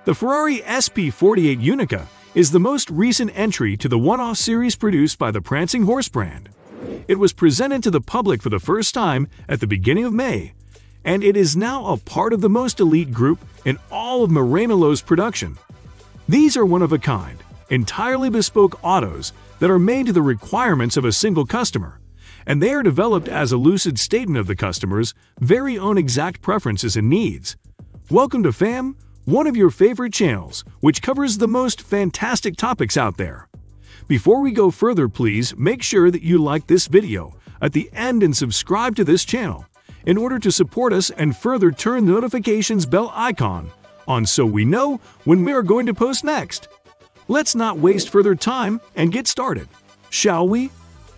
The Ferrari SP48 UNICA is the most recent entry to the one-off series produced by the Prancing Horse brand. It was presented to the public for the first time at the beginning of May, and it is now a part of the most elite group in all of Maranello's production. These are one-of-a-kind, entirely bespoke autos that are made to the requirements of a single customer, and they are developed as a lucid statement of the customer's very own exact preferences and needs. Welcome to FAM, one of your favorite channels, which covers the most fantastic topics out there. Before we go further, please make sure that you like this video at the end and subscribe to this channel in order to support us, and further turn the notifications bell icon on so we know when we are going to post next. Let's not waste further time and get started, shall we?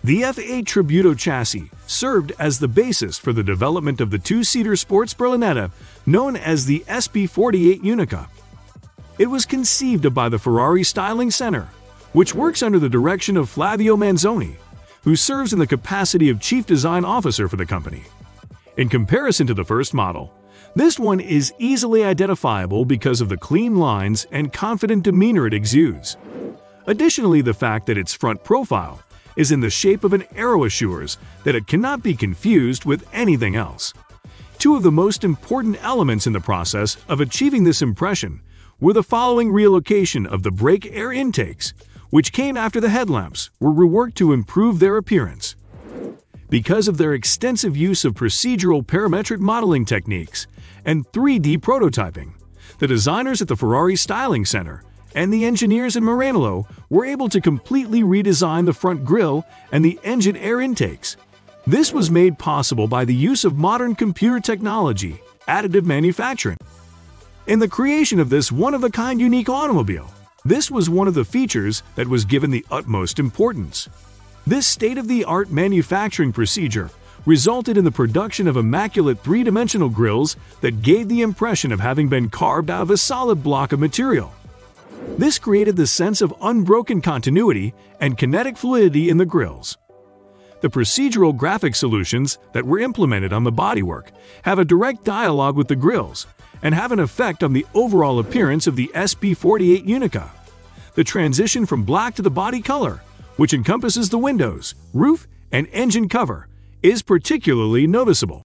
The F8 Tributo chassis served as the basis for the development of the two-seater sports Berlinetta known as the SP48 UNICA. It was conceived by the Ferrari Styling Center, which works under the direction of Flavio Manzoni, who serves in the capacity of Chief Design Officer for the company. In comparison to the first model, this one is easily identifiable because of the clean lines and confident demeanor it exudes. Additionally, the fact that its front profile is in the shape of an arrow assures that it cannot be confused with anything else. Two of the most important elements in the process of achieving this impression were the following: relocation of the brake air intakes, which came after the headlamps were reworked to improve their appearance. Because of their extensive use of procedural parametric modeling techniques and 3D prototyping, the designers at the Ferrari Styling Center and the engineers in Maranello were able to completely redesign the front grille and the engine air intakes. This was made possible by the use of modern computer technology, additive manufacturing. In the creation of this one-of-a-kind unique automobile, this was one of the features that was given the utmost importance. This state-of-the-art manufacturing procedure resulted in the production of immaculate three-dimensional grilles that gave the impression of having been carved out of a solid block of material. This created the sense of unbroken continuity and kinetic fluidity in the grilles. The procedural graphic solutions that were implemented on the bodywork have a direct dialogue with the grilles and have an effect on the overall appearance of the SP48 UNICA. The transition from black to the body color, which encompasses the windows, roof, and engine cover, is particularly noticeable.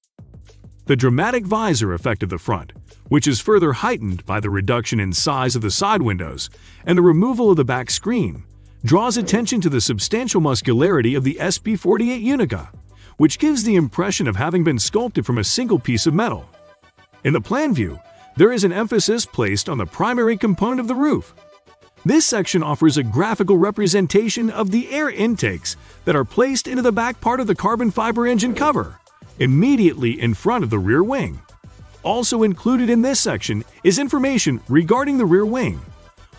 The dramatic visor effect of the front, which is further heightened by the reduction in size of the side windows and the removal of the back screen, draws attention to the substantial muscularity of the SP48 UNICA, which gives the impression of having been sculpted from a single piece of metal. In the plan view, there is an emphasis placed on the primary component of the roof. This section offers a graphical representation of the air intakes that are placed into the back part of the carbon fiber engine cover, immediately in front of the rear wing. Also included in this section is information regarding the rear wing.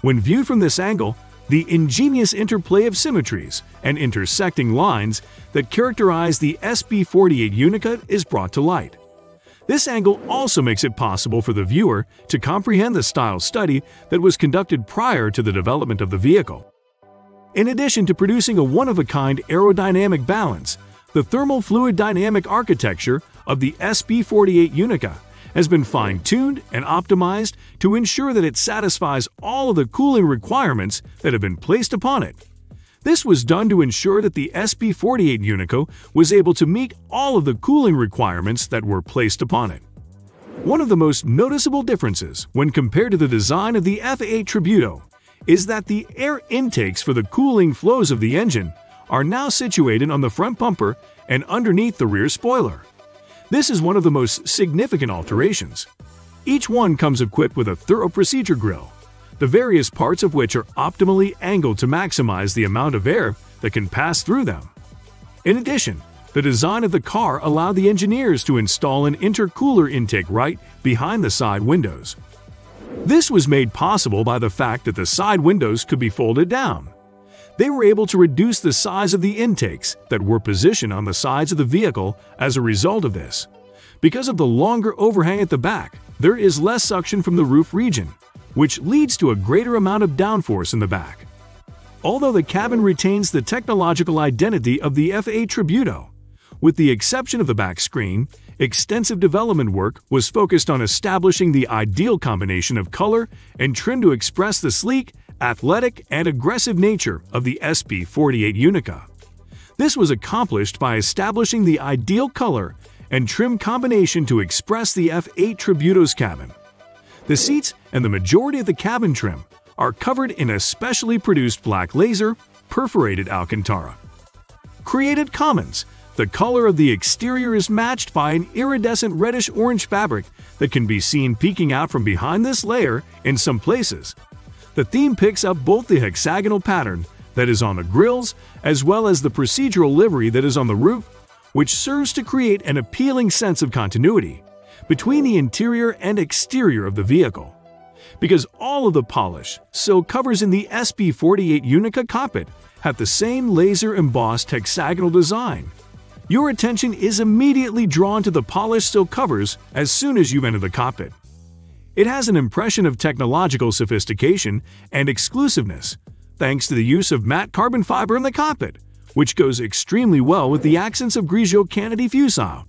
When viewed from this angle, the ingenious interplay of symmetries and intersecting lines that characterize the SP48 UNICA is brought to light. This angle also makes it possible for the viewer to comprehend the style study that was conducted prior to the development of the vehicle. In addition to producing a one-of-a-kind aerodynamic balance, the thermal fluid dynamic architecture of the SP48 UNICA has been fine-tuned and optimized to ensure that it satisfies all of the cooling requirements that have been placed upon it. This was done to ensure that the SP48 UNICA was able to meet all of the cooling requirements that were placed upon it. One of the most noticeable differences when compared to the design of the F8 Tributo is that the air intakes for the cooling flows of the engine are now situated on the front bumper and underneath the rear spoiler. This is one of the most significant alterations. Each one comes equipped with a thorough procedure grille, the various parts of which are optimally angled to maximize the amount of air that can pass through them. In addition, the design of the car allowed the engineers to install an intercooler intake right behind the side windows. This was made possible by the fact that the side windows could be folded down. They were able to reduce the size of the intakes that were positioned on the sides of the vehicle as a result of this. Because of the longer overhang at the back, there is less suction from the roof region, which leads to a greater amount of downforce in the back. Although the cabin retains the technological identity of the F8 Tributo, With the exception of the back screen, extensive development work was focused on establishing the ideal combination of color and trim to express the sleek, athletic, and aggressive nature of the SP48 UNICA. This was accomplished by establishing the ideal color and trim combination to express the F8 Tributo's cabin. The seats and the majority of the cabin trim are covered in a specially produced black laser perforated Alcantara. Created Commons. The color of the exterior is matched by an iridescent reddish-orange fabric that can be seen peeking out from behind this layer in some places. The theme picks up both the hexagonal pattern that is on the grills as well as the procedural livery that is on the roof, which serves to create an appealing sense of continuity between the interior and exterior of the vehicle. Because all of the polish so covers in the SP48 UNICA cockpit have the same laser-embossed hexagonal design, your attention is immediately drawn to the polished silk covers as soon as you enter the cockpit. It has an impression of technological sophistication and exclusiveness, thanks to the use of matte carbon fiber in the cockpit, which goes extremely well with the accents of Grigio Canidi Fusile.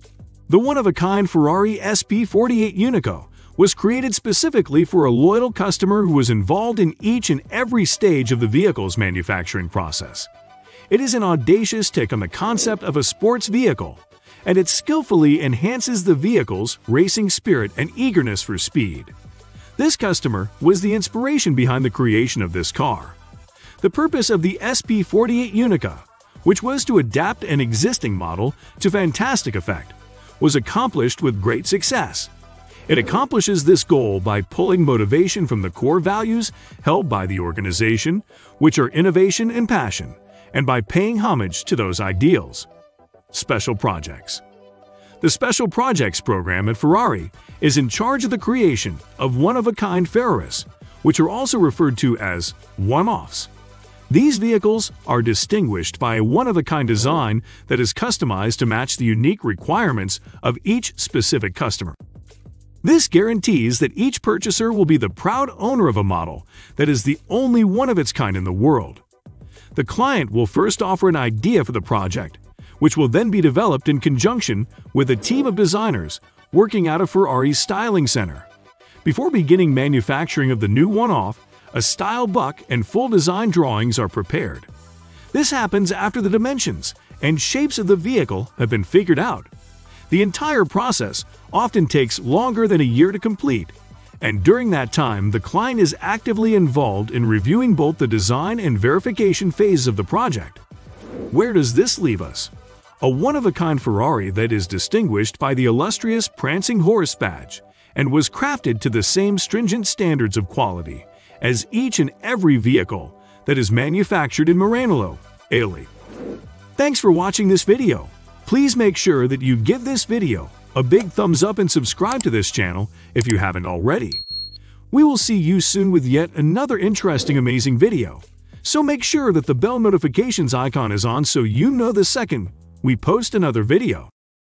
The one-of-a-kind Ferrari SP48 UNICA was created specifically for a loyal customer who was involved in each and every stage of the vehicle's manufacturing process. It is an audacious take on the concept of a sports vehicle, and it skillfully enhances the vehicle's racing spirit and eagerness for speed. This customer was the inspiration behind the creation of this car. The purpose of the SP48 UNICA, which was to adapt an existing model to fantastic effect, was accomplished with great success. It accomplishes this goal by pulling motivation from the core values held by the organization, which are innovation and passion, and by paying homage to those ideals. Special Projects. The Special Projects program at Ferrari is in charge of the creation of one-of-a-kind Ferraris, which are also referred to as one-offs. These vehicles are distinguished by a one-of-a-kind design that is customized to match the unique requirements of each specific customer. This guarantees that each purchaser will be the proud owner of a model that is the only one of its kind in the world. The client will first offer an idea for the project, which will then be developed in conjunction with a team of designers working out of Ferrari's styling center. Before beginning manufacturing of the new one-off, a style book and full design drawings are prepared. This happens after the dimensions and shapes of the vehicle have been figured out. The entire process often takes longer than a year to complete, and during that time the client is actively involved in reviewing both the design and verification phases of the project. Where does this leave us? A one-of-a-kind Ferrari that is distinguished by the illustrious Prancing Horse badge and was crafted to the same stringent standards of quality as each and every vehicle that is manufactured in Maranello, Italy. Thanks for watching this video. Please make sure that you give this video a big thumbs up and subscribe to this channel if you haven't already. We will see you soon with yet another interesting, amazing video. So make sure that the bell notifications icon is on so you know the second we post another video.